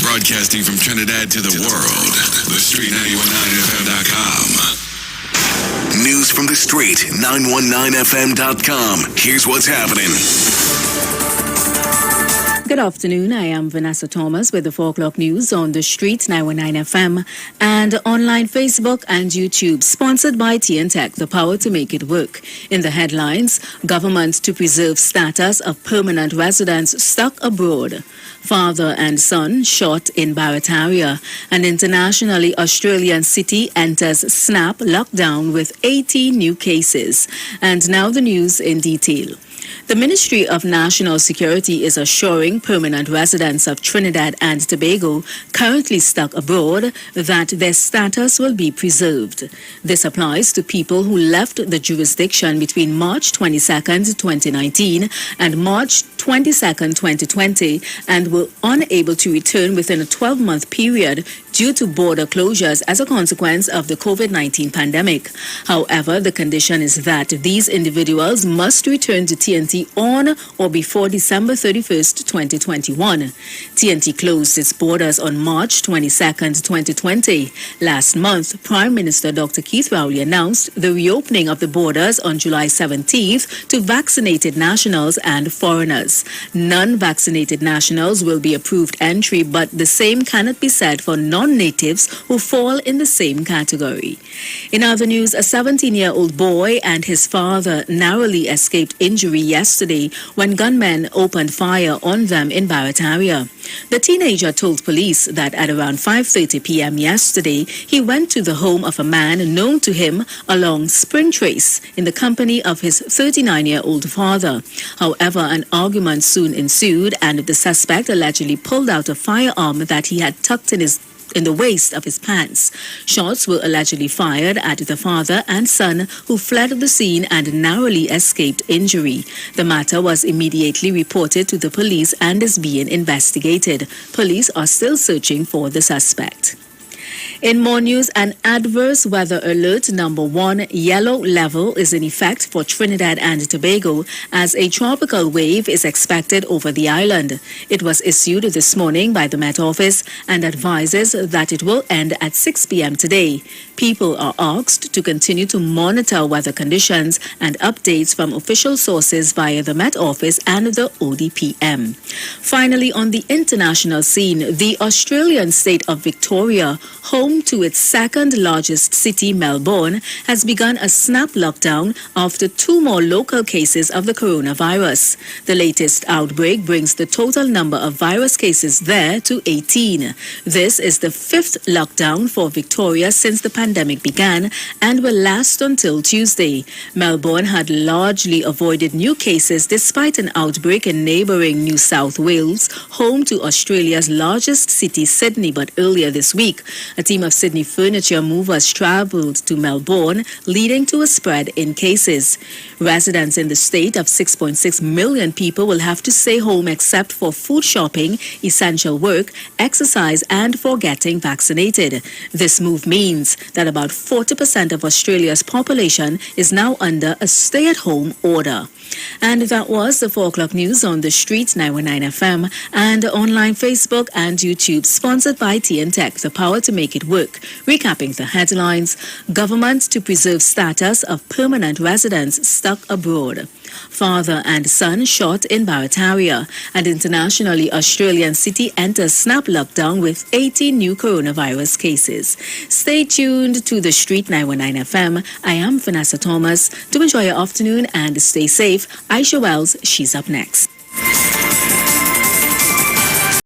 Broadcasting from Trinidad to the world. TheStreet919FM.com. News from the street, 919FM.com. Here's what's happening. Good afternoon. I am Vanessa Thomas with the 4 o'clock news on the street, 919 FM, and online Facebook and YouTube, sponsored by TN Tech, the power to make it work. In the headlines, government to preserve status of permanent residents stuck abroad. Father and son shot in Barataria. An internationally Australian city enters snap lockdown with 80 new cases. And now the news in detail. The Ministry of National Security is assuring permanent residents of Trinidad and Tobago currently stuck abroad that their status will be preserved. This applies to people who left the jurisdiction between March 22, 2019 and March 22, 2020 and were unable to return within a 12-month period due to border closures as a consequence of the COVID-19 pandemic. However, the condition is that these individuals must return to TNT on or before December 31st, 2021. TNT closed its borders on March 22nd, 2020. Last month, Prime Minister Dr. Keith Rowley announced the reopening of the borders on July 17th to vaccinated nationals and foreigners. Non-vaccinated nationals will be approved entry, but the same cannot be said for non-natives who fall in the same category. In other news, a 17-year-old boy and his father narrowly escaped injury yesterday when gunmen opened fire on them in Barataria. The teenager told police that at around 5:30 p.m. yesterday, he went to the home of a man known to him along Spring Trace in the company of his 39-year-old father. However, an argument soon ensued and the suspect allegedly pulled out a firearm that he had tucked in the waist of his pants. Shots were allegedly fired at the father and son, who fled the scene and narrowly escaped injury. The matter was immediately reported to the police and is being investigated. Police are still searching for the suspect. In more news, an adverse weather alert number 1 yellow level is in effect for Trinidad and Tobago as a tropical wave is expected over the island. It was issued this morning by the Met Office and advises that it will end at 6 p.m. today. People are asked to continue to monitor weather conditions and updates from official sources via the Met Office and the ODPM. Finally, on the international scene, the Australian state of Victoria, home to its second largest city, Melbourne, has begun a snap lockdown after 2 more local cases of the coronavirus. The latest outbreak brings the total number of virus cases there to 18. This is the 5th lockdown for Victoria since the pandemic began and will last until Tuesday. Melbourne had largely avoided new cases despite an outbreak in neighbouring New South Wales, home to Australia's largest city, Sydney. But earlier this week, a team of Sydney furniture movers travelled to Melbourne, leading to a spread in cases. Residents in the state of 6.6 million people will have to stay home except for food shopping, essential work, exercise and for getting vaccinated. This move means that about 40% of Australia's population is now under a stay-at-home order. And that was the 4 o'clock news on the street, 919 FM, and online Facebook and YouTube, sponsored by TN Tech, the power to make it work. Recapping the headlines, government to preserve status of permanent residents stuck abroad. Father and son shot in Barataria. An internationally Australian city enters snap lockdown with 80 new coronavirus cases. Stay tuned to the Street 919 FM. I am Vanessa Thomas. Do enjoy your afternoon and stay safe. Aisha Wells, she's up next.